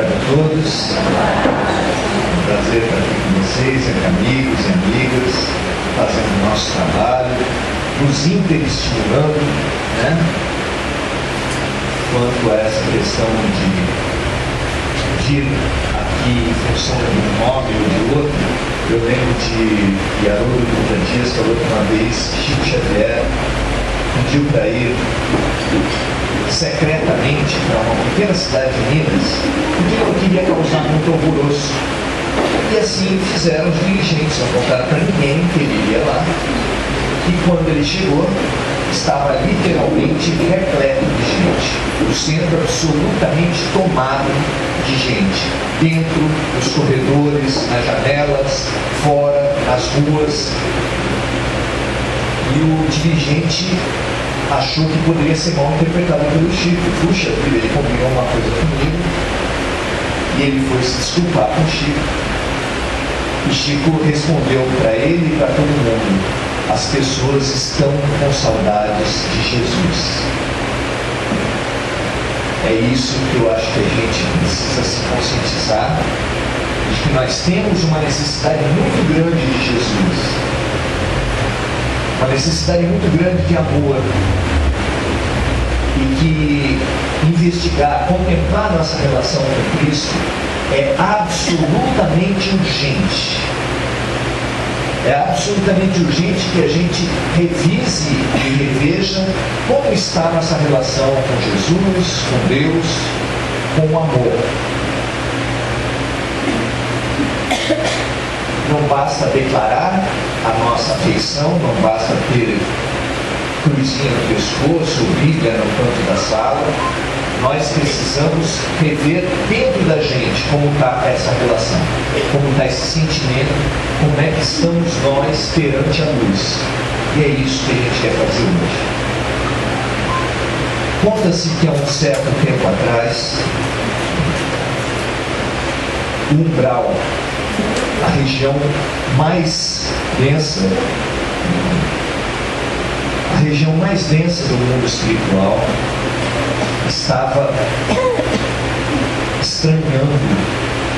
a todos. Um prazer estar aqui com vocês, amigos e amigas, fazendo o nosso trabalho, nos interestimulando, né? Quanto a essa questão de vir aqui em função de um nome ou de outro. Eu lembro de Haroldo Dutra Dias falou que uma vez Chico Xavier pediu para ir secretamente para uma pequena cidade de Minas, porque não queria causar muito alvoroço. E assim fizeram os dirigentes, não contaram para ninguém que ele iria lá. E quando ele chegou, estava literalmente repleto de gente, o centro absolutamente tomado de gente, dentro dos corredores, nas janelas, fora, nas ruas. E o dirigente achou que poderia ser mal interpretado pelo Chico. Puxa, ele combinou uma coisa comigo, e ele foi se desculpar com o Chico. E Chico respondeu para ele e para todo mundo: as pessoas estão com saudades de Jesus. É isso que eu acho que a gente precisa se conscientizar, de que nós temos uma necessidade muito grande de Jesus, uma necessidade muito grande de amor, e que investigar, contemplar nossa relação com Cristo é absolutamente urgente. É absolutamente urgente que a gente revise e reveja como está a nossa relação com Jesus, com Deus, com o amor. Não basta declarar a nossa afeição, não basta ter cruzinha no pescoço, Bíblia no canto da sala. Nós precisamos rever dentro da gente como está essa relação, como está esse sentimento, como é que estamos nós perante a luz. E é isso que a gente quer fazer hoje. Conta-se que há um certo tempo atrás, o umbral, a região mais densa, do mundo espiritual, estava estranhando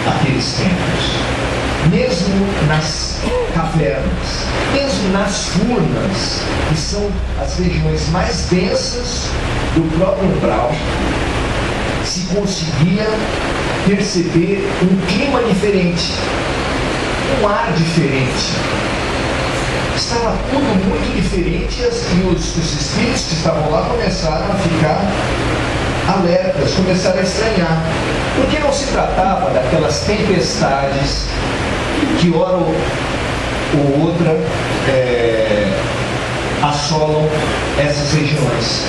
aqueles tempos. Mesmo nas cavernas, mesmo nas furnas, que são as regiões mais densas do próprio umbral, se conseguia perceber um clima diferente, um ar diferente. Estava tudo muito diferente, e os espíritos que estavam lá começaram a ficar alertas, começaram a estranhar, porque não se tratava daquelas tempestades que hora ou outra assolam essas regiões.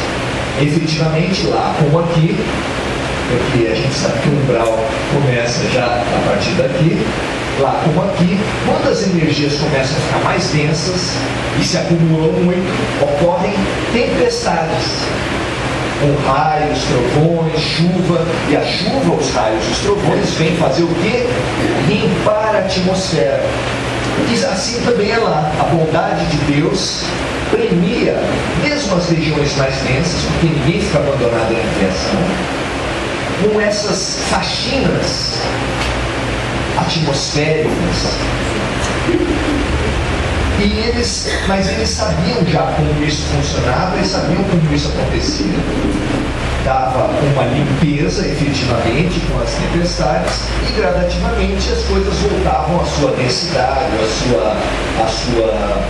Efetivamente, lá como aqui, porque a gente sabe que o umbral começa já a partir daqui, lá como aqui, quando as energias começam a ficar mais densas e se acumulam muito, ocorrem tempestades, com raios, trovões, chuva, e a chuva, os raios, os trovões vêm fazer o quê? Limpar a atmosfera. E assim também é lá. A bondade de Deus premia mesmo as regiões mais densas, porque ninguém fica abandonado na criação, com essas faxinas atmosféricas. Mas eles sabiam já como isso funcionava, eles sabiam como isso acontecia. Dava uma limpeza efetivamente com as tempestades, e gradativamente as coisas voltavam à sua densidade, à sua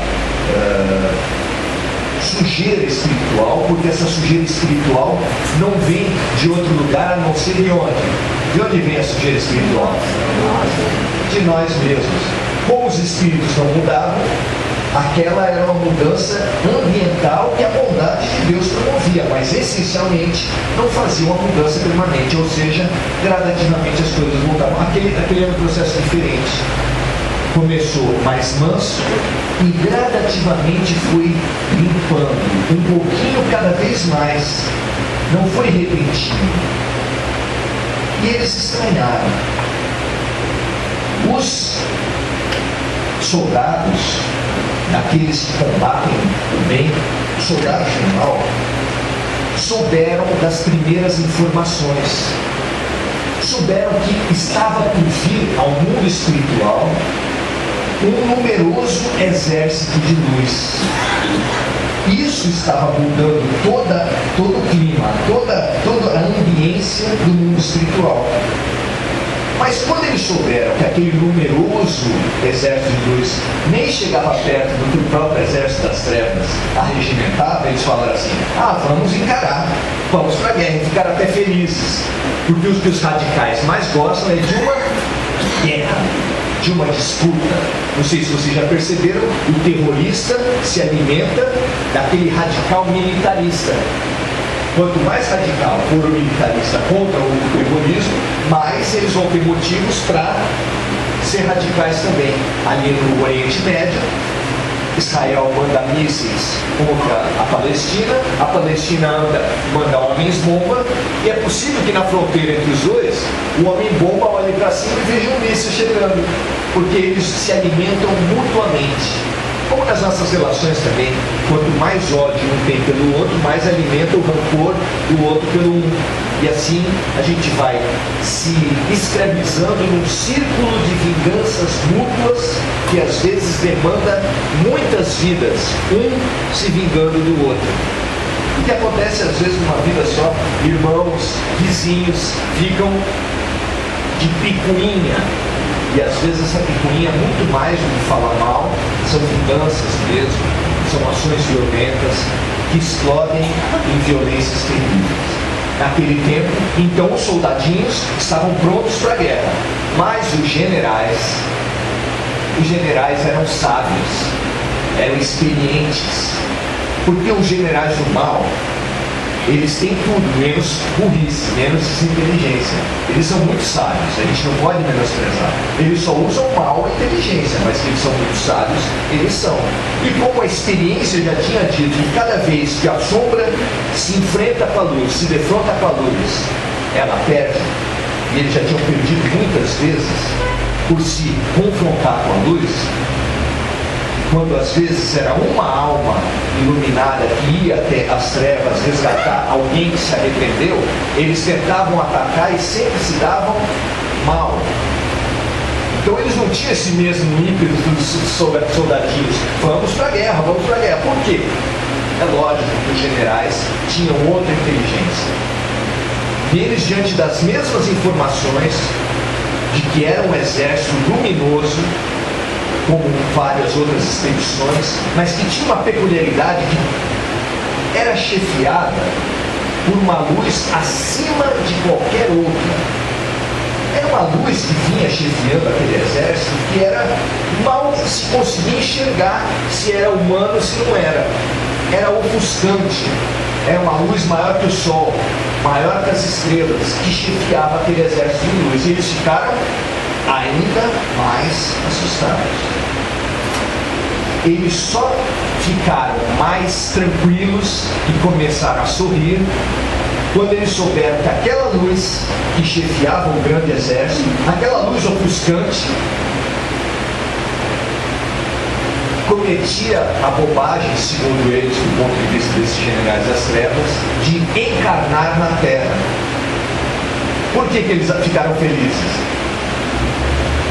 sujeira espiritual, porque essa sujeira espiritual não vem de outro lugar a não ser de onde? De onde vem a sujeira espiritual? De nós mesmos. Como os espíritos não mudavam, aquela era uma mudança ambiental que a bondade de Deus promovia, mas essencialmente não fazia uma mudança permanente, ou seja, gradativamente as coisas voltavam. Aquele era um processo diferente. Começou mais manso e gradativamente foi limpando, um pouquinho cada vez mais. Não foi repentino. E eles estranharam. Os soldados, aqueles que combatem o bem, os soldados do mal, souberam das primeiras informações. souberam que estava por vir ao mundo espiritual um numeroso exército de luz. Isso estava mudando todo o clima, toda a ambiência do mundo espiritual. Mas quando eles souberam que aquele numeroso exército de luz nem chegava perto do que o próprio exército das trevas arregimentava, eles falaram assim: vamos encarar, vamos para a guerra e ficar até felizes. Porque o que os radicais mais gostam é de uma guerra, de uma disputa. Não sei se vocês já perceberam, o terrorista se alimenta daquele radical militarista. Quanto mais radical for o militarista contra o terrorismo, mais eles vão ter motivos para ser radicais também. Ali no Oriente Médio, Israel manda mísseis contra a Palestina manda homens-bomba, e é possível que na fronteira entre os dois, o homem-bomba olhe para cima e veja um míssil chegando, porque eles se alimentam mutuamente. Como nas nossas relações também, quanto mais ódio um tem pelo outro, mais alimenta o rancor do outro pelo um. E assim a gente vai se escravizando num círculo de vinganças mútuas que às vezes demanda muitas vidas, um se vingando do outro. O que acontece às vezes numa vida só, irmãos, vizinhos ficam de picuinha. E às vezes essa picuinha é muito mais do que falar mal, são vinganças mesmo, são ações violentas que explodem em violências terríveis. Naquele tempo, então os soldadinhos estavam prontos para a guerra, mas os generais eram sábios, eram experientes, porque os generais do mal, eles têm tudo, menos burrice, menos inteligência. Eles são muito sábios, a gente não pode menosprezar. Eles só usam mal a inteligência, mas que eles são muito sábios, eles são. E como a experiência já tinha dito que cada vez que a sombra se enfrenta com a luz, se defronta com a luz, ela perde, e eles já tinham perdido muitas vezes por se confrontar com a luz, quando às vezes era uma alma iluminada que ia até as trevas resgatar alguém que se arrependeu, eles tentavam atacar e sempre se davam mal. Então eles não tinham esse mesmo ímpeto dos soldadinhos. Vamos para a guerra, vamos para a guerra. Por quê? É lógico que os generais tinham outra inteligência. E eles, diante das mesmas informações de que era um exército luminoso, como várias outras expedições, mas que tinha uma peculiaridade que era chefiada por uma luz acima de qualquer outra. Era uma luz que vinha chefiando aquele exército que era mal se conseguia enxergar se era humano ou se não era. Era ofuscante, era uma luz maior que o sol, maior que as estrelas, que chefiava aquele exército de luz. E eles ficaram ainda mais assustados. Eles só ficaram mais tranquilos e começaram a sorrir quando eles souberam que aquela luz que chefiava o grande exército, aquela luz ofuscante, cometia a bobagem, segundo eles, do ponto de vista desses generais das trevas, de encarnar na terra. Por que eles ficaram felizes?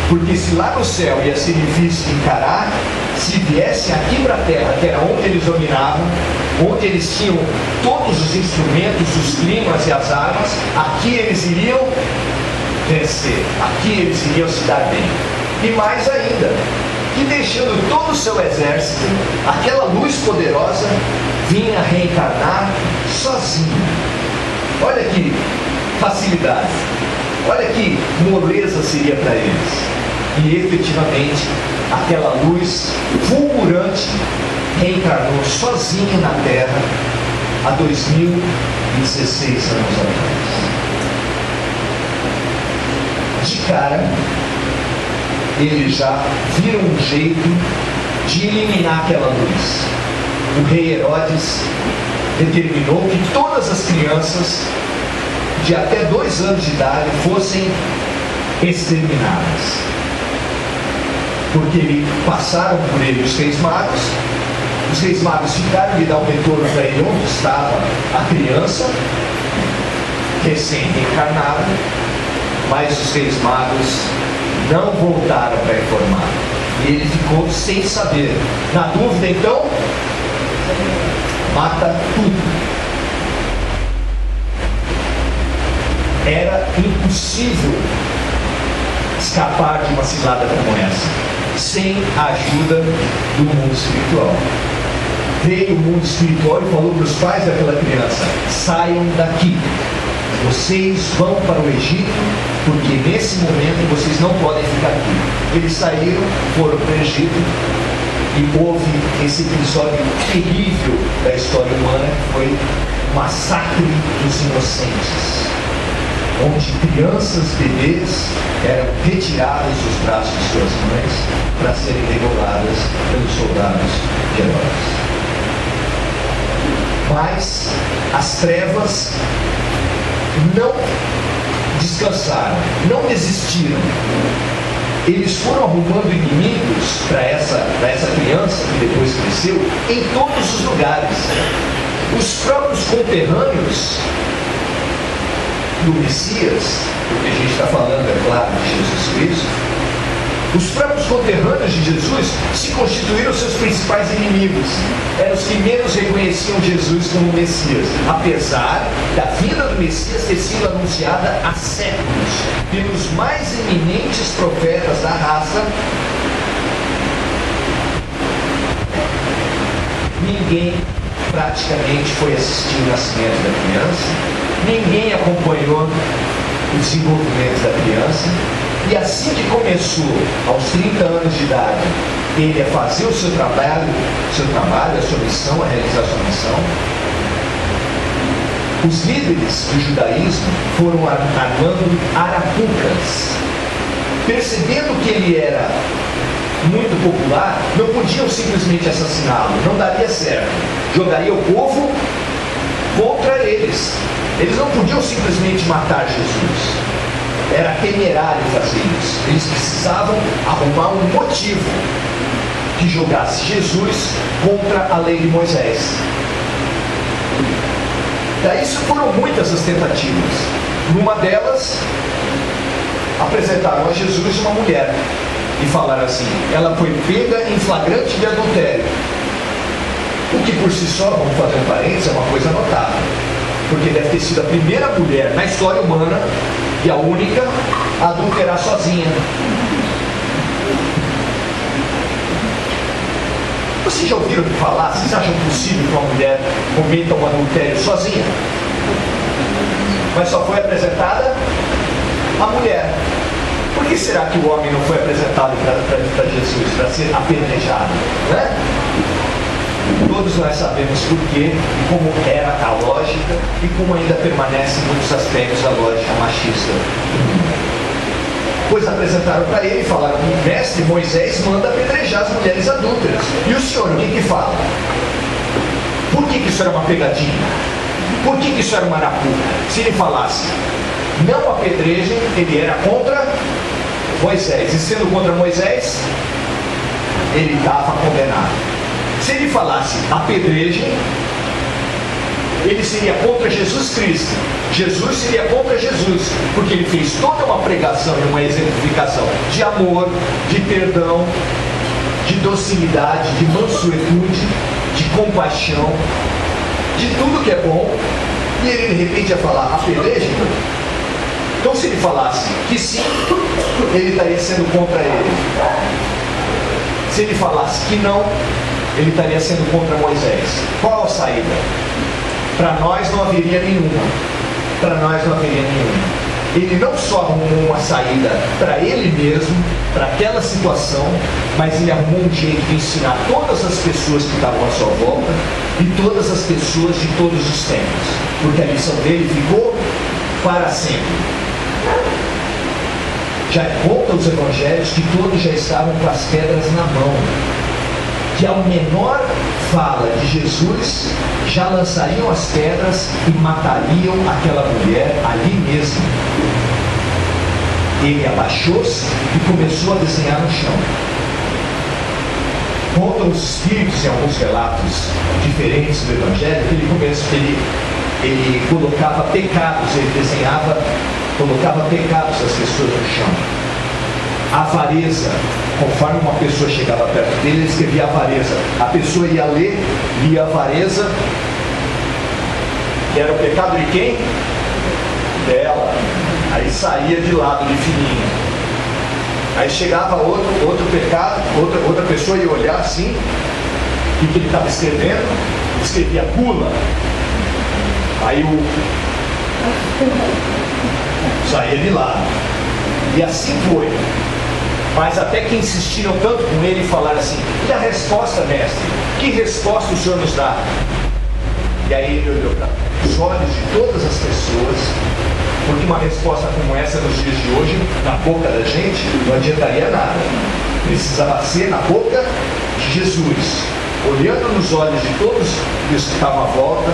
Porque se lá no céu ia ser difícil encarar, se viessem aqui para a terra, que era onde eles dominavam, onde eles tinham todos os instrumentos, os climas e as armas, aqui eles iriam vencer, aqui eles iriam se dar bem. E mais ainda, que deixando todo o seu exército, aquela luz poderosa vinha reencarnar sozinho. Olha que facilidade, olha que moleza seria para eles. E efetivamente, aquela luz fulgurante reencarnou sozinha na Terra há 2016 anos atrás. De cara, eles já viram um jeito de eliminar aquela luz. O rei Herodes determinou que todas as crianças de até 2 anos de idade fossem exterminadas. Porque passaram por ele os reis magos ficaram de dar um retorno para ele onde estava a criança recém-reencarnada, Mas os reis magos não voltaram para informar. E ele ficou sem saber. Na dúvida, então, mata tudo. Era impossível escapar de uma cilada como essa, sem a ajuda do mundo espiritual. Veio o mundo espiritual e falou para os pais daquela criança: saiam daqui, vocês vão para o Egito, porque nesse momento vocês não podem ficar aqui. Eles saíram, foram para o Egito, e houve esse episódio terrível da história humana, que foi o massacre dos inocentes, onde crianças, bebês, eram retiradas dos braços de suas mães para serem degoladas pelos soldados de Herodes. Mas as trevas não descansaram, não desistiram. Eles foram arrumando inimigos para essa criança que depois cresceu em todos os lugares. Os próprios conterrâneos do Messias, porque a gente está falando, é claro, de Jesus Cristo, os próprios conterrâneos de Jesus se constituíram seus principais inimigos. Eram os que menos reconheciam Jesus como Messias, apesar da vinda do Messias ter sido anunciada há séculos pelos mais eminentes profetas da raça. Ninguém praticamente foi assistir o nascimento da criança, ninguém acompanhou o desenvolvimento da criança. E assim que começou, aos 30 anos de idade, ele a fazer o seu trabalho, a sua missão, a realizar a sua missão, os líderes do judaísmo foram armando arapucas. Percebendo que ele era muito popular, não podiam simplesmente assassiná-lo, não daria certo. Jogaria o povo contra eles. Eles não podiam simplesmente matar Jesus. Era temerário fazer isso. Eles precisavam arrumar um motivo que jogasse Jesus contra a lei de Moisés. Daí foram muitas as tentativas. Numa delas, apresentaram a Jesus uma mulher e falaram assim: ela foi pega em flagrante de adultério. O que por si só, vamos fazer um parênteses, é uma coisa notável, porque deve ter sido a primeira mulher na história humana e a única a adulterar sozinha. Vocês já ouviram falar? Vocês acham possível que uma mulher cometa um adultério sozinha? Mas só foi apresentada a mulher. Por que será que o homem não foi apresentado para Jesus, para ser apedrejado? Né? Todos nós sabemos por quê, e como era a lógica, e como ainda permanece em muitos aspectos a lógica machista. Pois apresentaram para ele e falaram: mestre, Moisés manda apedrejar as mulheres adúlteras. E o senhor, o que fala? Por que isso era uma pegadinha? Por que isso era uma arapuca? Se ele falasse, não apedrejem, ele era contra Moisés. E sendo contra Moisés, ele estava condenado. Se ele falasse apedrejem, ele seria contra Jesus Cristo. Jesus seria contra Jesus, porque ele fez toda uma pregação e uma exemplificação de amor, de perdão, de docilidade, de mansuetude, de compaixão, de tudo que é bom. E ele de repente ia falar apedrejem. Então se ele falasse que sim, ele estaria sendo contra ele. Se ele falasse que não, ele estaria sendo contra Moisés. Qual a saída? Para nós não haveria nenhuma. Para nós não haveria nenhuma. Ele não só arrumou uma saída para ele mesmo, para aquela situação, mas ele arrumou um jeito de ensinar todas as pessoas que estavam à sua volta e todas as pessoas de todos os tempos. Porque a lição dele ficou para sempre. Já conta os evangelhos que todos já estavam com as pedras na mão, que ao menor fala de Jesus, já lançariam as pedras e matariam aquela mulher ali mesmo. Ele abaixou-se e começou a desenhar no chão. Contam os espíritos em alguns relatos diferentes do Evangelho que ele ele colocava pecados, ele desenhava, colocava pecados das pessoas no chão. A avareza, conforme uma pessoa chegava perto dele, ele escrevia avareza. A pessoa ia ler, lia avareza, que era o pecado de quem? Dela. Aí saía de lado, de fininho. Aí chegava outro pecado, outra pessoa ia olhar assim, o que ele estava escrevendo, escrevia gula. Aí saía de lado. E assim foi. Mas até que insistiram tanto com ele e falaram assim: e a resposta, mestre? Que resposta o senhor nos dá? E aí ele olhou para os olhos de todas as pessoas, porque uma resposta como essa nos dias de hoje, na boca da gente, não adiantaria nada. Precisava ser na boca de Jesus, olhando nos olhos de todos os que estavam à volta,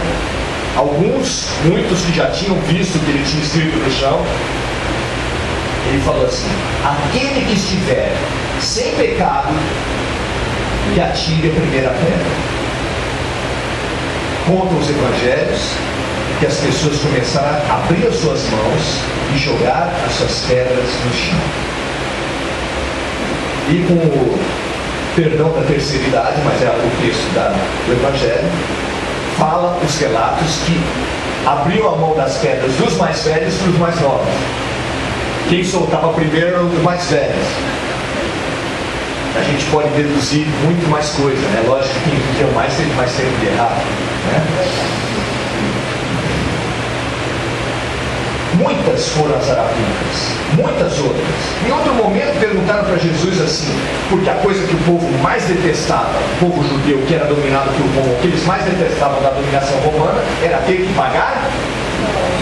muitos que já tinham visto o que ele tinha escrito no chão. Ele falou assim: aquele que estiver sem pecado, que atire a primeira pedra. Contam os evangelhos que as pessoas começaram a abrir as suas mãos e jogar as suas pedras no chão. E com o perdão da terceira idade, mas é o texto do evangelho, fala os relatos que abriam a mão das pedras dos mais velhos para os mais novos. Quem soltava primeiro eram os mais velhos. A gente pode deduzir muito mais coisa, né? Lógico que quem viveu mais teve mais tempo de errar, né? Muitas foram as arapucas, muitas outras. Em outro momento perguntaram para Jesus assim, porque a coisa que o povo mais detestava, o povo judeu que era dominado por Roma, o que eles mais detestavam da dominação romana, era ter que pagar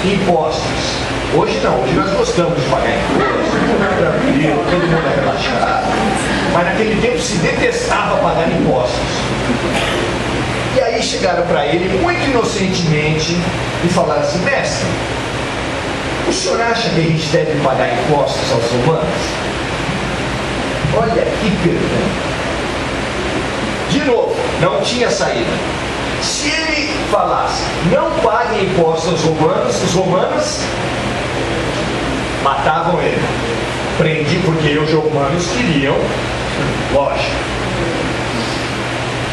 impostos. Hoje não, hoje nós gostamos de pagar impostos, tranquilo, todo mundo é relaxado. Mas naquele tempo se detestava pagar impostos. E aí chegaram para ele, muito inocentemente, e falaram assim: mestre, o senhor acha que a gente deve pagar impostos aos romanos? Olha que pergunta. De novo, não tinha saída. Se ele falasse, não paguem impostos aos romanos, os romanos matavam ele. Prendi, porque os romanos queriam, lógico.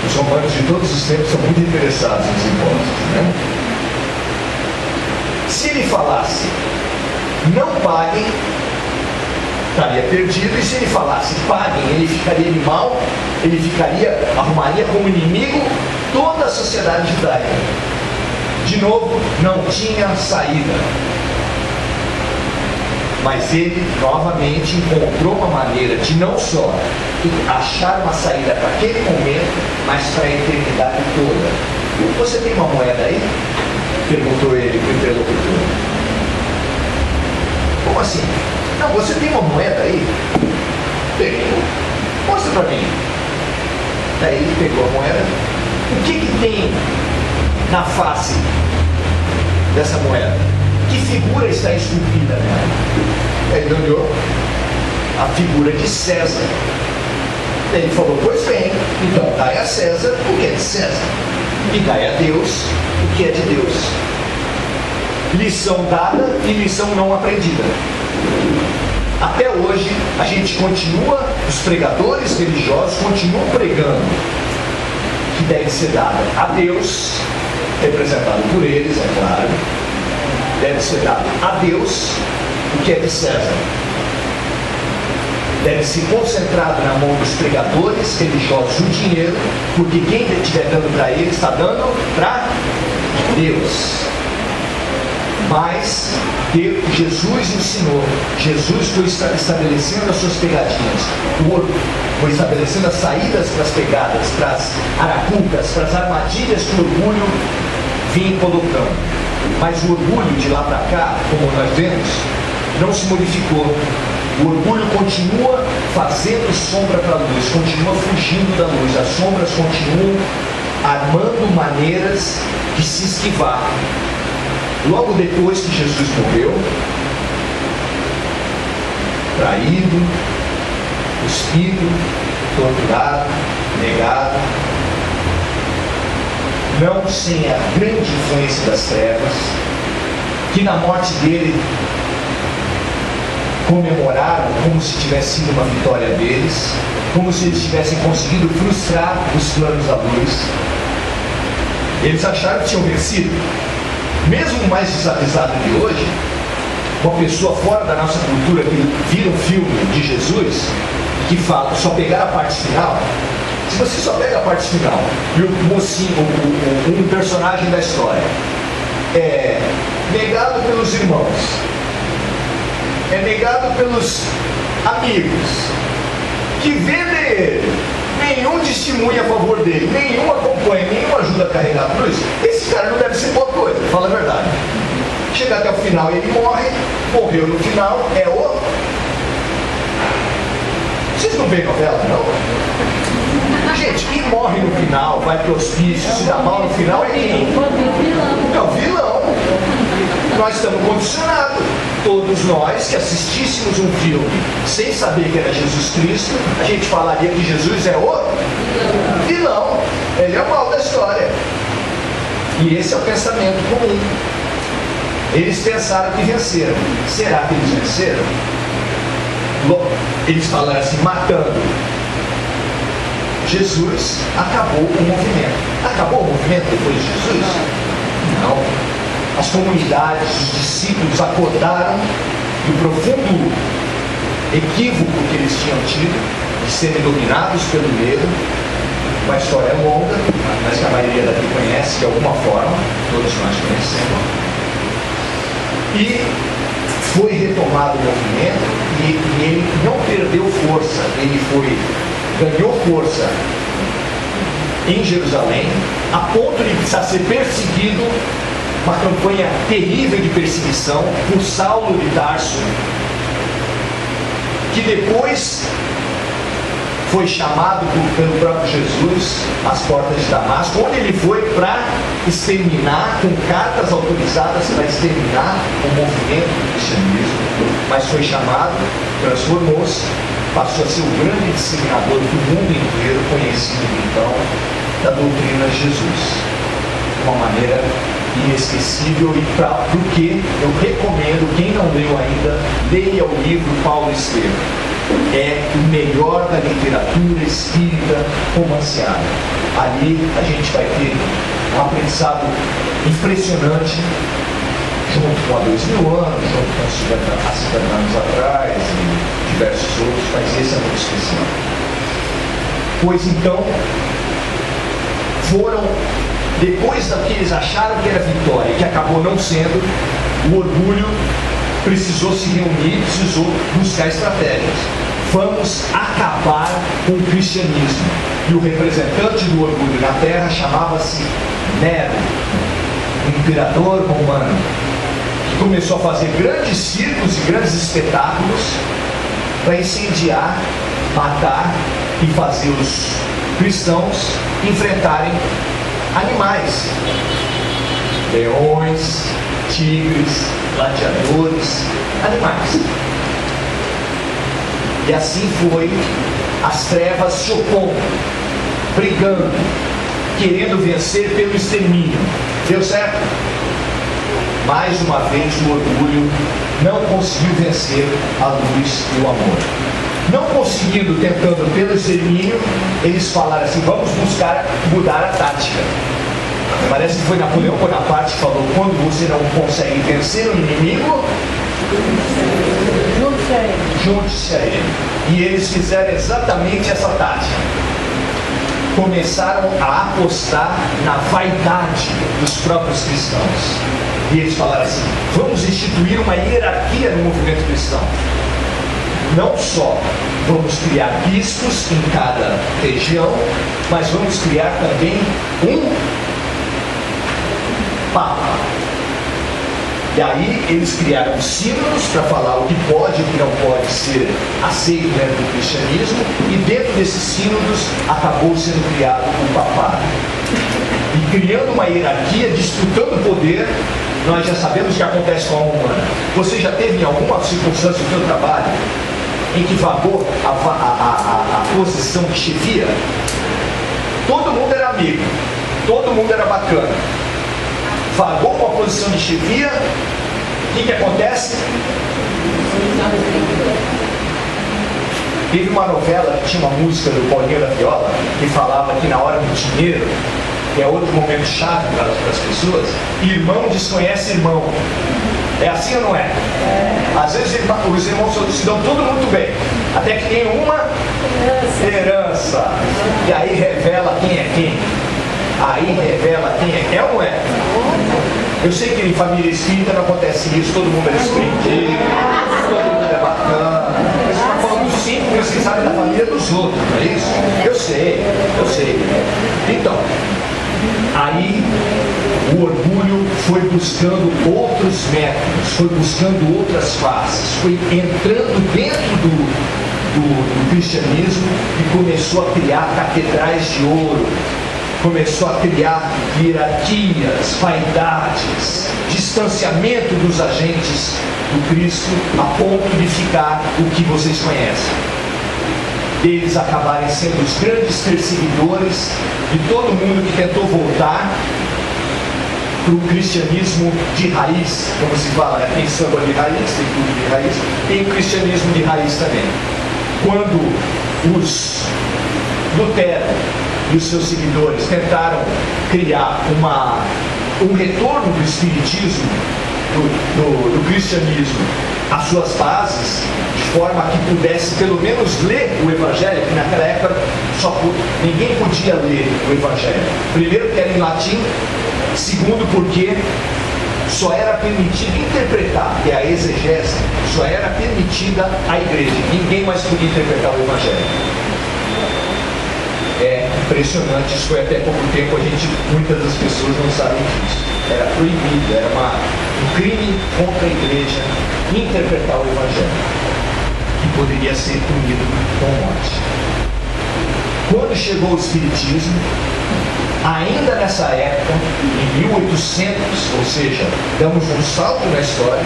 Os romanos de todos os tempos são muito interessados nos impostos, né? Se ele falasse, não paguem, estaria perdido. E se ele falasse, paguem, ele ficaria mal, arrumaria como inimigo toda a sociedade judaica. De novo, não tinha saída. Mas ele novamente encontrou uma maneira de não só achar uma saída para aquele momento, mas para a eternidade toda. Você tem uma moeda aí? Perguntou ele para o interlocutor. Como assim? Não, você tem uma moeda aí? Tenho. Mostra para mim. Daí ele pegou a moeda. O que tem na face dessa moeda? Que figura está esculpida nela? Ele olhou a figura de César. Ele falou: pois bem, então dai a César o que é de César, e dai a Deus o que é de Deus. Lição dada e lição não aprendida. Até hoje a gente continua, os pregadores religiosos continuam pregando que deve ser dada a Deus, representado por eles, é claro. Deve ser dado a Deus o que é de César. Deve ser concentrado na mão dos pregadores religiosos o dinheiro, porque quem estiver dando para ele está dando para Deus. Mas Jesus ensinou, Jesus foi estabelecendo as suas pegadinhas, foi estabelecendo as saídas para as pegadas, para as arapucas, para as armadilhas que o orgulho vinha colocando. Mas o orgulho de lá para cá, como nós vemos, não se modificou. O orgulho continua fazendo sombra para a luz, continua fugindo da luz. As sombras continuam armando maneiras de se esquivar. Logo depois que Jesus morreu, traído, cuspido, torturado, negado, não sem a grande influência das trevas, que na morte dele comemoraram como se tivesse sido uma vitória deles, como se eles tivessem conseguido frustrar os planos da luz. Eles acharam que tinham vencido. Mesmo o mais desavisado de hoje, uma pessoa fora da nossa cultura que vira um filme de Jesus, que fala, só pegar a parte final. Se você só pega a parte final e o mocinho, um personagem da história é negado pelos irmãos, é negado pelos amigos que vendem ele, nenhum testemunha a favor dele, nenhum acompanha, nenhum ajuda a carregar a cruz, esse cara não deve ser boa coisa, fala a verdade. Chega até o final e ele morre, morreu no final, é o... Vocês não veem novela, não? Gente, quem morre no final, vai pro hospício, se dá mal no final, é quem? É o vilão. Nós estamos condicionados. Todos nós que assistíssemos um filme sem saber que era Jesus Cristo, a gente falaria que Jesus é o vilão. Ele é o mal da história. E esse é o pensamento comum. Eles pensaram que venceram. Será que eles venceram? Eles falaram assim, matando Jesus, acabou o movimento. Acabou o movimento depois de Jesus? Não. As comunidades, os discípulos acordaram do profundo equívoco que eles tinham tido de serem dominados pelo medo. Uma história longa, mas que a maioria daqui conhece de alguma forma, todos nós conhecemos. E foi retomado o movimento e ele não perdeu força, ele ganhou força em Jerusalém, a ponto de precisar ser perseguido, uma campanha terrível de perseguição por Saulo de Tarso, que depois foi chamado pelo próprio Jesus às portas de Damasco, onde ele foi para exterminar, com cartas autorizadas para exterminar o movimento do cristianismo, mas foi chamado, transformou-se, passou a ser o grande disseminador do mundo inteiro, conhecido então da doutrina de Jesus, de uma maneira inesquecível. E porque eu recomendo, quem não leu ainda, leia o livro Paulo Estevam. É o melhor da literatura espírita romanceada. Ali a gente vai ter um aprendizado impressionante, junto com há 2000 anos, junto com há 50 anos atrás e diversos outros, mas esse é muito especial. Pois então, depois da que eles acharam que era vitória e que acabou não sendo, o orgulho precisou se reunir, precisou buscar estratégias. Vamos acabar com o cristianismo. E o representante do orgulho na terra chamava-se Nero, o imperador romano, que começou a fazer grandes circos e grandes espetáculos para incendiar, matar e fazer os cristãos enfrentarem animais, leões, tigres, gladiadores, animais. E assim foi, as trevas se opondo, brigando, querendo vencer pelo extermínio. Deu certo? Mais uma vez o orgulho não conseguiu vencer a luz e o amor. Não conseguindo, tentando pelo extermínio, eles falaram assim, vamos buscar mudar a tática. Parece que foi Napoleão Bonaparte que falou, quando você não consegue vencer o inimigo, junte-se a ele. E eles fizeram exatamente essa tática. Começaram a apostar na vaidade dos próprios cristãos. E eles falaram assim, vamos instituir uma hierarquia no movimento cristão. Não só vamos criar bispos em cada região, mas vamos criar também um Papa. E aí eles criaram sínodos para falar o que pode e o que não pode ser aceito dentro do cristianismo, e dentro desses sínodos acabou sendo criado o papado. E criando uma hierarquia, disputando poder, nós já sabemos o que acontece com a alma humana. Você já teve em alguma circunstância do seu trabalho em que vagou a posição de chefia? Todo mundo era amigo. todo mundo era bacana. Vagou uma posição de chefia, o que acontece? Teve uma novela que tinha uma música do Paulinho da Viola que falava que na hora do dinheiro, que é outro momento chave para as pessoas, irmão desconhece irmão. É assim ou não é? Às vezes os irmãos se dão tudo muito bem, até que tem uma herança, e aí revela quem é quem. Aí revela quem é quem, ou não é? Eu sei que em família espírita não acontece isso, todo mundo é desprendido, todo mundo é bacana. Você está falando dos 5 que você sabe da família dos outros, não é isso? Eu sei. Então, aí o orgulho foi buscando outros métodos, foi buscando outras faces, foi entrando dentro do cristianismo e começou a criar catedrais de ouro, começou a criar hierarquias, vaidades, distanciamento dos agentes do Cristo, a ponto de ficar o que vocês conhecem. Eles acabarem sendo os grandes perseguidores de todo mundo que tentou voltar para o cristianismo de raiz, como se fala, tem samba de raiz, tem tudo de raiz, tem o cristianismo de raiz também. Quando os Lutero e os seus seguidores tentaram criar um retorno do espiritismo, do cristianismo, às suas bases, de forma que pudesse pelo menos ler o Evangelho, que naquela época ninguém podia ler o Evangelho. Primeiro, porque era em latim. Segundo, porque só era permitido interpretar, que é a exegese, só era permitida à igreja. Ninguém mais podia interpretar o Evangelho. É impressionante, isso foi até pouco tempo, muitas das pessoas não sabem disso. Era proibido, era um crime contra a igreja interpretar o Evangelho, que poderia ser punido com morte. Quando chegou o Espiritismo, ainda nessa época, em 1800, ou seja, damos um salto na história,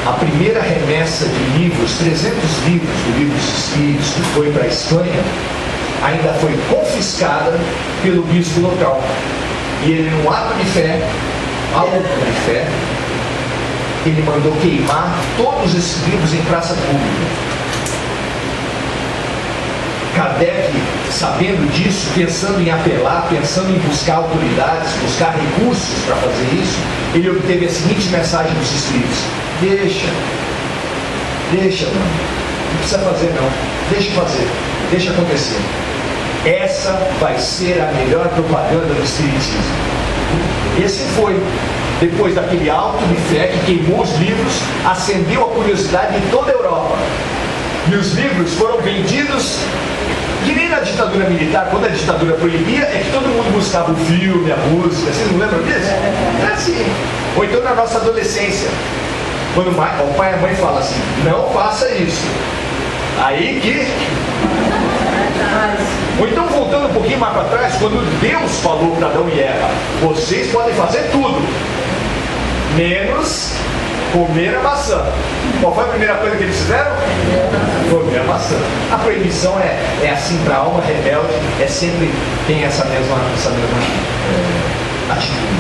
a primeira remessa de livros, 300 livros do Livro dos Espíritos, que foi para a Espanha, ainda foi confiscada pelo bispo local. E ele, num ato de fé, ele mandou queimar todos esses livros em praça pública. Kardec, sabendo disso, pensando em apelar, pensando em buscar autoridades, buscar recursos para fazer isso, ele obteve a seguinte mensagem dos Espíritos: deixa, mano, não precisa fazer não, deixa fazer, deixa acontecer. Essa vai ser a melhor propaganda do Espiritismo. E assim foi. Depois daquele auto de fé que queimou os livros, acendeu a curiosidade em toda a Europa. E os livros foram vendidos, que nem na ditadura militar, quando a ditadura proibia, é que todo mundo buscava o filme, a música. Vocês não lembram disso? É assim. Ou então na nossa adolescência, quando o pai e a mãe falam assim, não faça isso. Aí que... Ou então voltando um pouquinho mais para trás, quando Deus falou para Adão e Eva, vocês podem fazer tudo, menos comer a maçã. Qual foi a primeira coisa que eles fizeram? Comer a maçã. A proibição é assim para a alma rebelde, sempre tem essa mesma atitude.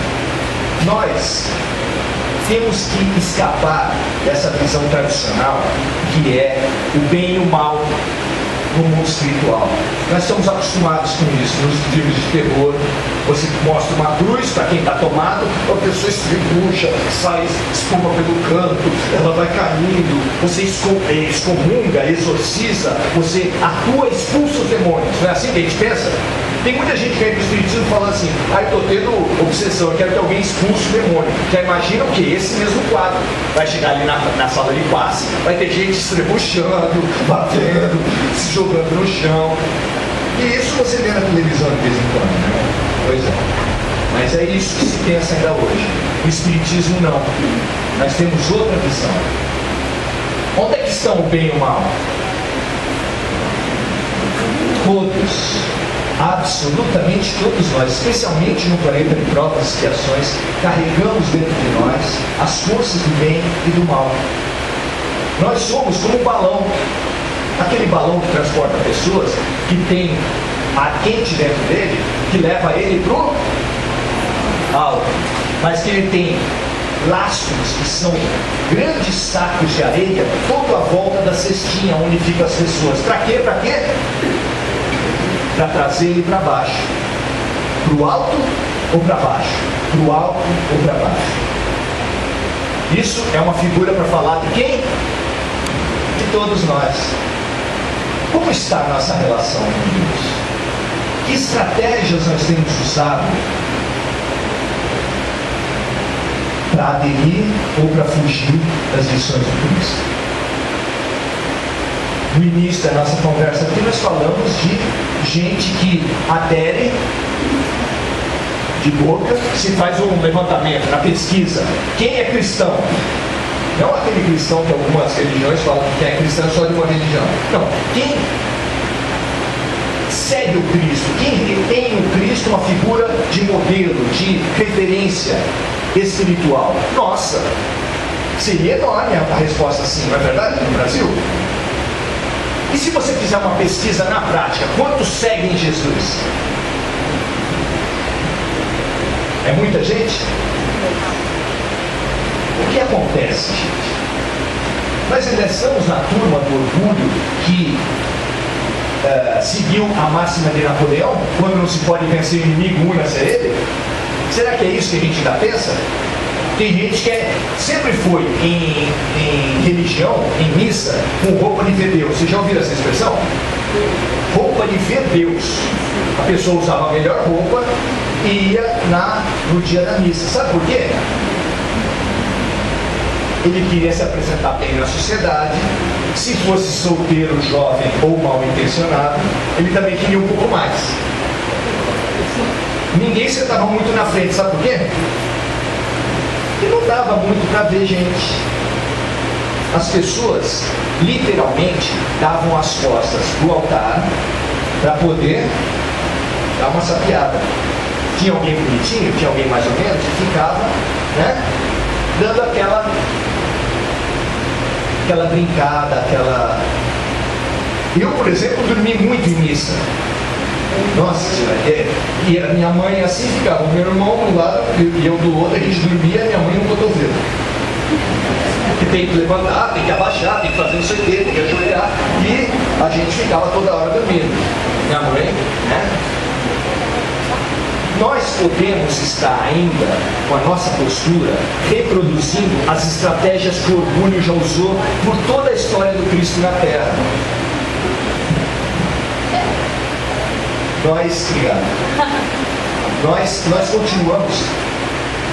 Nós temos que escapar dessa visão tradicional que é o bem e o mal no mundo espiritual. Nós estamos acostumados com isso. Nos filmes de terror, você mostra uma cruz para quem está tomado, a pessoa estribucha, sai espuma pelo canto, ela vai caindo, você excomunga, exorciza, você atua, expulsa os demônios. Não é assim que a gente pensa? Tem muita gente que vem para o Espiritismo falando assim, eu estou tendo obsessão, eu quero que alguém expulse o demônio. Já imagina o que? Esse mesmo quadro. Vai chegar ali na sala de passe, vai ter gente estrebuchando, batendo, se jogando no chão. E isso você vê na televisão de vez em quando, né? Pois é. Mas é isso que se pensa ainda hoje. O Espiritismo não. Nós temos outra visão. Onde é que estão o bem e o mal? Todos. Absolutamente todos nós, especialmente no planeta de provas e expiações, carregamos dentro de nós as forças do bem e do mal. Nós somos como um balão, aquele balão que transporta pessoas, que tem ar quente dentro dele, que leva ele para o alto, mas que ele tem lastros, que são grandes sacos de areia, toda a volta da cestinha onde ficam as pessoas. Para quê? Para quê? Para trazer ele para baixo. Para o alto ou para baixo? Para o alto ou para baixo? Isso é uma figura para falar de quem? De todos nós. Como está a nossa relação com Deus? Que estratégias nós temos usado para aderir ou para fugir das lições do Cristo? No início da nossa conversa aqui nós falamos de gente que adere de boca, se faz um levantamento na pesquisa. Quem é cristão? Não aquele cristão que algumas religiões falam que é cristão só de uma religião. Não. Quem segue o Cristo? Quem tem o Cristo uma figura de modelo, de referência espiritual? Nossa, seria enorme a resposta sim, não é verdade, no Brasil? E se você fizer uma pesquisa na prática, quantos seguem Jesus? É muita gente? O que acontece, gente? Nós ainda estamos na turma do orgulho que seguiu a máxima de Napoleão, quando não se pode vencer o inimigo, una-se a ele? Será que é isso que a gente ainda pensa? Tem gente que sempre foi em religião, em missa, com roupa de ver Deus. Vocês já ouviram essa expressão? Roupa de ver Deus. A pessoa usava a melhor roupa e ia no dia da missa. Sabe por quê? Ele queria se apresentar bem na sociedade. Se fosse solteiro, jovem ou mal intencionado, ele também queria um pouco mais. Ninguém sentava muito na frente, sabe por quê? Porque não dava muito para ver gente. As pessoas literalmente davam as costas do altar para poder dar uma sapiada. Tinha alguém bonitinho, tinha alguém mais ou menos, e ficava, né, dando aquela brincada, aquela... Eu, por exemplo, dormi muito em missa. Nossa senhora, e a minha mãe assim ficava, o meu irmão do lado e eu do outro, a gente dormia, a minha mãe no cotovelo. Que tem que levantar, tem que abaixar, tem que fazer não sei o quê, tem que ajoelhar, e a gente ficava toda hora dormindo. Minha mãe, né? Nós podemos estar ainda com a nossa postura reproduzindo as estratégias que o orgulho já usou por toda a história do Cristo na Terra.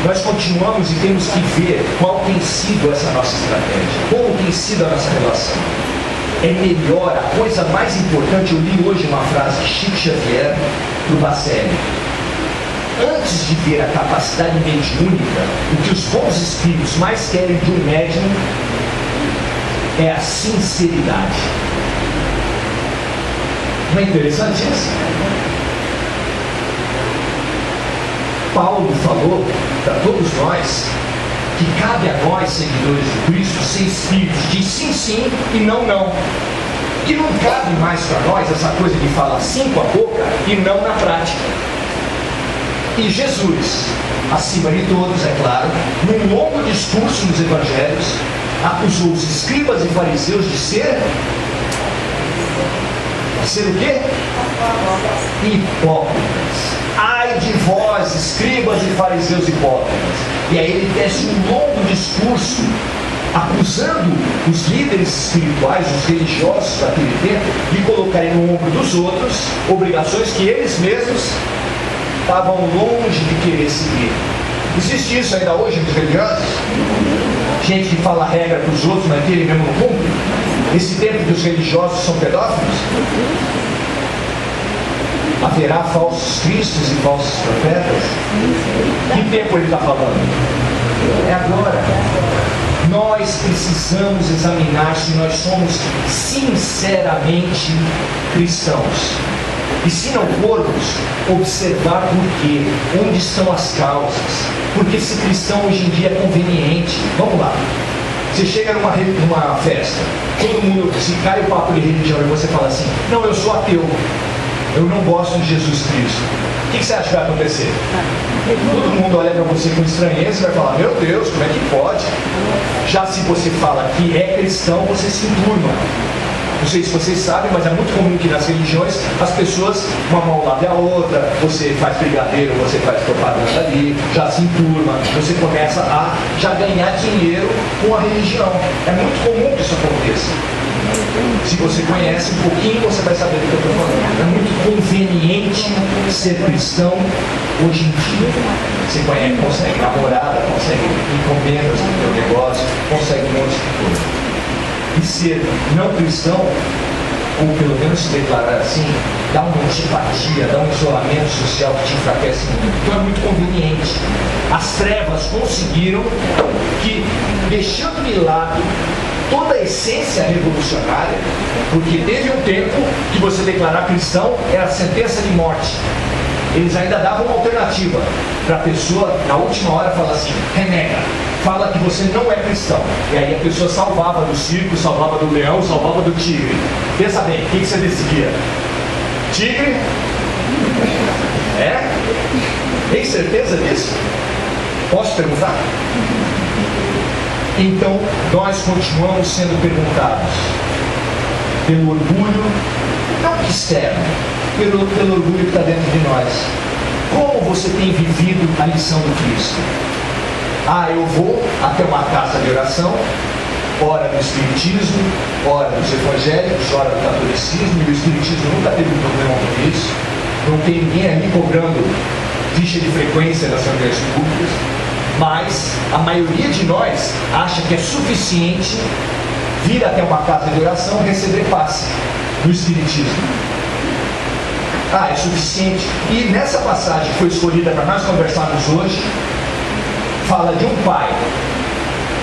Nós continuamos e temos que ver qual tem sido essa nossa estratégia, como tem sido a nossa relação. É melhor, a coisa mais importante, eu li hoje uma frase de Chico Xavier do Bacelli. Antes de ver a capacidade mediúnica, o que os bons espíritos mais querem de um médium é a sinceridade. Não é interessante isso? Paulo falou para todos nós que cabe a nós, seguidores de Cristo, ser espíritos de sim, sim e não, não. Que não cabe mais para nós essa coisa de falar sim com a boca e não na prática. E Jesus, acima de todos, é claro, num longo discurso nos evangelhos, acusou os escribas e fariseus de ser o quê? Hipócritas. Ai de vós, escribas e fariseus hipócritas. E aí ele tece um longo discurso acusando os líderes espirituais, os religiosos daquele tempo, de colocarem no ombro dos outros obrigações que eles mesmos estavam longe de querer seguir. Existe isso ainda hoje nos religiosos? Gente que fala regra para os outros, mas que ele mesmo não cumpre? Esse tempo que os religiosos são pedófilos? Haverá falsos cristos e falsos profetas? Que tempo ele está falando? É agora. Nós precisamos examinar se nós somos sinceramente cristãos. E se não formos, observar por quê, onde estão as causas. Porque ser cristão hoje em dia é conveniente. Vamos lá. Você chega numa festa, todo mundo, se cai o papo de religião e você fala assim, não, eu sou ateu. eu não gosto de Jesus Cristo, o que você acha que vai acontecer? Todo mundo olha para você com estranheza e vai falar, meu Deus, como é que pode? Já se você fala que é cristão, você se enturma. Não sei se vocês sabem, mas é muito comum que nas religiões as pessoas, uma mão lave a outra, você faz brigadeiro, você faz propaganda ali, já se enturma, você começa a já ganhar dinheiro com a religião. É muito comum que isso aconteça. Se você conhece um pouquinho, você vai saber do que eu estou falando. É muito conveniente ser cristão hoje em dia. Você conhece, consegue namorada, consegue encomendas no seu negócio, consegue um monte de coisa. E ser não cristão, ou pelo menos se declarar assim, dá uma antipatia, dá um isolamento social que te enfraquece muito. Então é muito conveniente. As trevas conseguiram que, deixando de lado toda a essência revolucionária, porque teve um tempo que você declarar cristão era sentença de morte. Eles ainda davam uma alternativa para a pessoa, na última hora, falar assim, renega, fala que você não é cristão. E aí a pessoa salvava do circo, salvava do leão, salvava do tigre. Pensa bem, o que você decidia? Tigre? É? Tem certeza disso? Posso perguntar? Então, nós continuamos sendo perguntados pelo orgulho, não que externo, pelo orgulho que está dentro de nós. Como você tem vivido a lição do Cristo? Eu vou até uma casa de oração, ora do Espiritismo, ora dos evangélicos, ora do catolicismo, e o Espiritismo nunca teve problema com isso. Não tem ninguém ali cobrando ficha de frequência das reuniões públicas. Mas a maioria de nós acha que é suficiente vir até uma casa de oração e receber passe no Espiritismo. É suficiente. E nessa passagem que foi escolhida para nós conversarmos hoje, fala de um pai.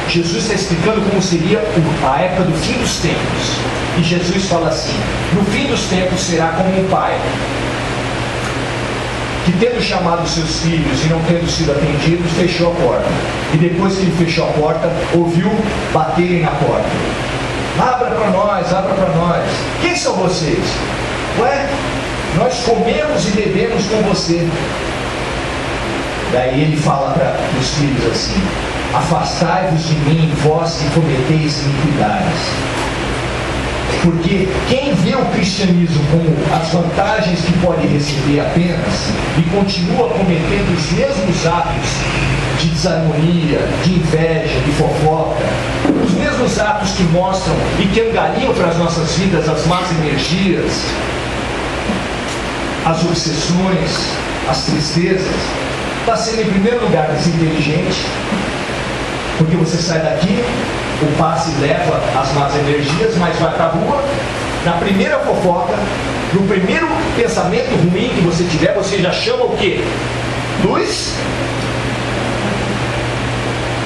Jesus está explicando como seria a época do fim dos tempos. E Jesus fala assim, no fim dos tempos será como um pai que, tendo chamado seus filhos e não tendo sido atendidos, fechou a porta. E depois que ele fechou a porta, ouviu baterem na porta. Abra para nós, abra para nós. Quem são vocês? Nós comemos e bebemos com você. Daí ele fala para os filhos assim, afastai-vos de mim, vós que cometeis iniquidades. Porque quem vê o cristianismo como as vantagens que pode receber apenas e continua cometendo os mesmos atos de desarmonia, de inveja, de fofoca, os mesmos atos que mostram e que angariam para as nossas vidas as más energias, as obsessões, as tristezas, está sendo em primeiro lugar desinteligente, porque você sai daqui, o passe leva as más energias, mas vai para a rua, na primeira fofoca, no primeiro pensamento ruim que você tiver, você já chama o quê? Luz?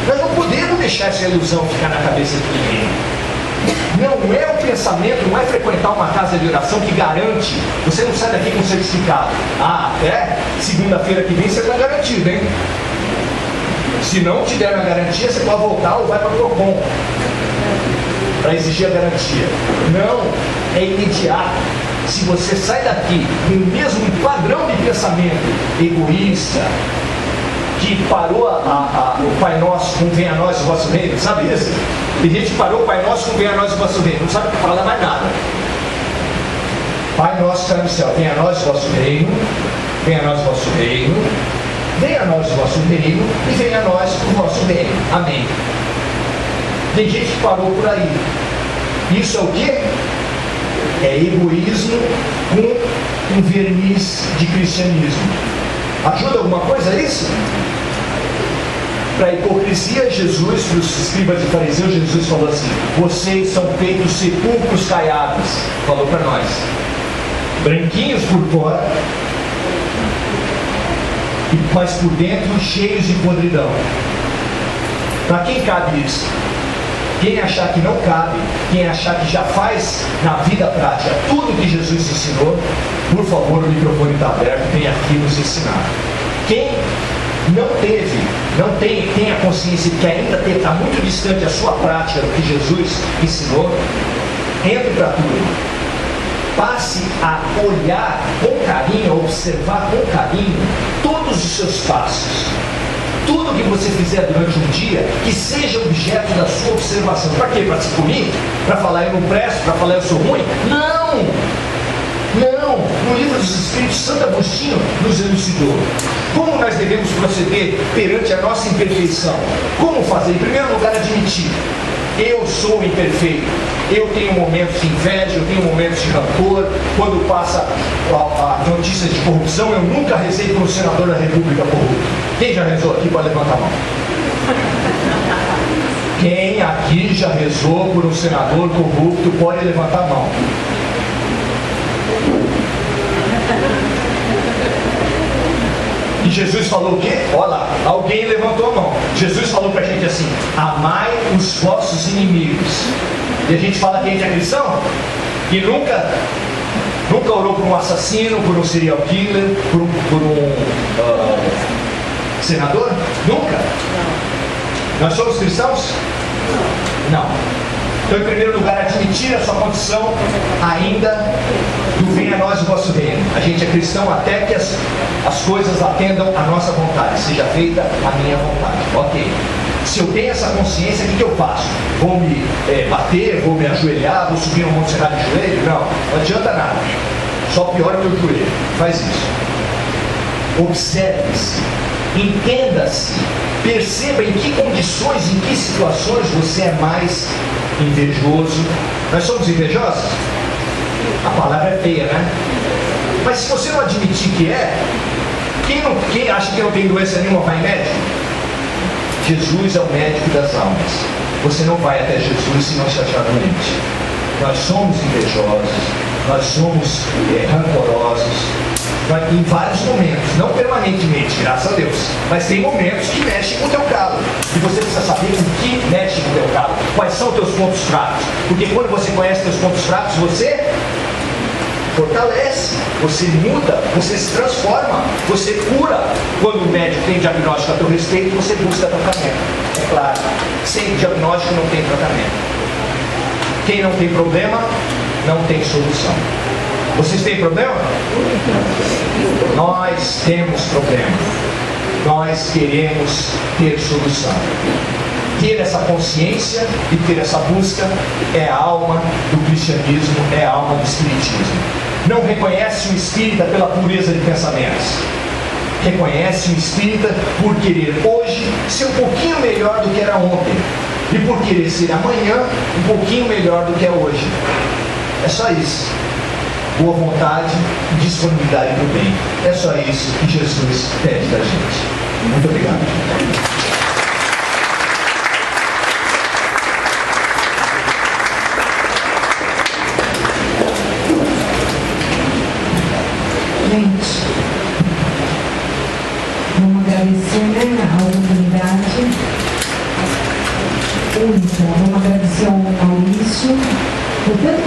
Nós não podemos deixar essa ilusão ficar na cabeça de ninguém. Não é o pensamento, não é frequentar uma casa de oração que garante, você não sai daqui com certificado. Até segunda-feira que vem você está garantido, hein? Se não te der a garantia, você pode voltar ou vai para o PROCON para exigir a garantia. Não, é imediato. Se você sai daqui com o mesmo padrão de pensamento egoísta, que parou o Pai Nosso com venha a nós o vosso reino, sabe isso? Tem gente que parou o Pai Nosso com venha a nós o vosso reino, não sabe falar mais nada. Pai Nosso que está no céu, venha a nós o vosso reino, venha a nós o vosso reino, venha a nós o vosso reino e venha a nós o vosso reino. Amém. Tem gente que parou por aí. Isso é o quê? É egoísmo com um verniz de cristianismo. Ajuda alguma coisa isso? Para a hipocrisia, Jesus, para os escribas e fariseus, Jesus falou assim: vocês são feitos sepulcros caiados. Falou para nós. Branquinhos por fora, mas por dentro cheios de podridão. Para quem cabe isso? Quem achar que não cabe, quem achar que já faz na vida prática tudo que Jesus ensinou, por favor, o microfone está aberto, vem aqui nos ensinar. Quem não tem a consciência de que ainda está muito distante a sua prática do que Jesus ensinou, entre para tudo. passe a olhar com carinho, a observar com carinho todos os seus passos. Tudo que você fizer durante um dia, que seja objeto da sua observação. Para quê? Para se punir? Para falar eu não presto? Para falar eu sou ruim? Não! Não! No livro dos Espíritos, Santo Agostinho nos elucidou. Como nós devemos proceder perante a nossa imperfeição? Como fazer? Em primeiro lugar, admitir. Eu sou imperfeito. Eu tenho momentos de inveja, eu tenho momentos de rancor. Quando passa a notícia de corrupção, eu nunca rezei por um senador da República corrupto. Quem já rezou aqui pode levantar a mão. Quem aqui já rezou por um senador corrupto pode levantar a mão. E Jesus falou o quê? Olha lá, alguém levantou a mão. Jesus falou pra gente assim: amai os vossos inimigos. E a gente fala que a gente é cristão e nunca orou por um assassino, por um serial killer, por um senador? Nunca? Não. Nós somos cristãos? Não. Então, em primeiro lugar, admitir a sua condição ainda do venha a nós o vosso reino. A gente é cristão até que as coisas atendam à nossa vontade, seja feita a minha vontade. Ok. Se eu tenho essa consciência, o que eu faço? Vou me bater, vou me ajoelhar, vou subir no Monte Serrado de joelho? Não adianta nada. Só piora o meu joelho. Faz isso. Observe-se, entenda-se, perceba em que condições, em que situações você é mais invejoso. Nós somos invejosos? A palavra é feia, né? Mas se você não admitir que é, quem acha que não tem doença nenhuma vai em médico? Jesus é o médico das almas. Você não vai até Jesus se não se achar doente. Nós somos invejosos, nós somos rancorosos, em vários momentos, não permanentemente, graças a Deus, mas tem momentos que mexem com o teu calo, e você precisa saber o que mexe com o teu calo, quais são os teus pontos fracos, porque quando você conhece teus pontos fracos, você fortalece, você muda, você se transforma, você cura. Quando o médico tem diagnóstico a teu respeito, você busca tratamento. É claro, sem diagnóstico não tem tratamento. Quem não tem problema, não tem solução. Vocês têm problema? Nós temos problema. Nós queremos ter solução. Ter essa consciência e ter essa busca é a alma do cristianismo, é a alma do espiritismo. Não reconhece o espírita pela pureza de pensamentos. Reconhece o espírita por querer hoje ser um pouquinho melhor do que era ontem. E por querer ser amanhã um pouquinho melhor do que é hoje. É só isso. Boa vontade e disponibilidade do bem. É só isso que Jesus pede da gente. Muito obrigado. Gente, vamos agradecer a oportunidade única. Vamos agradecer ao Maurício por tanto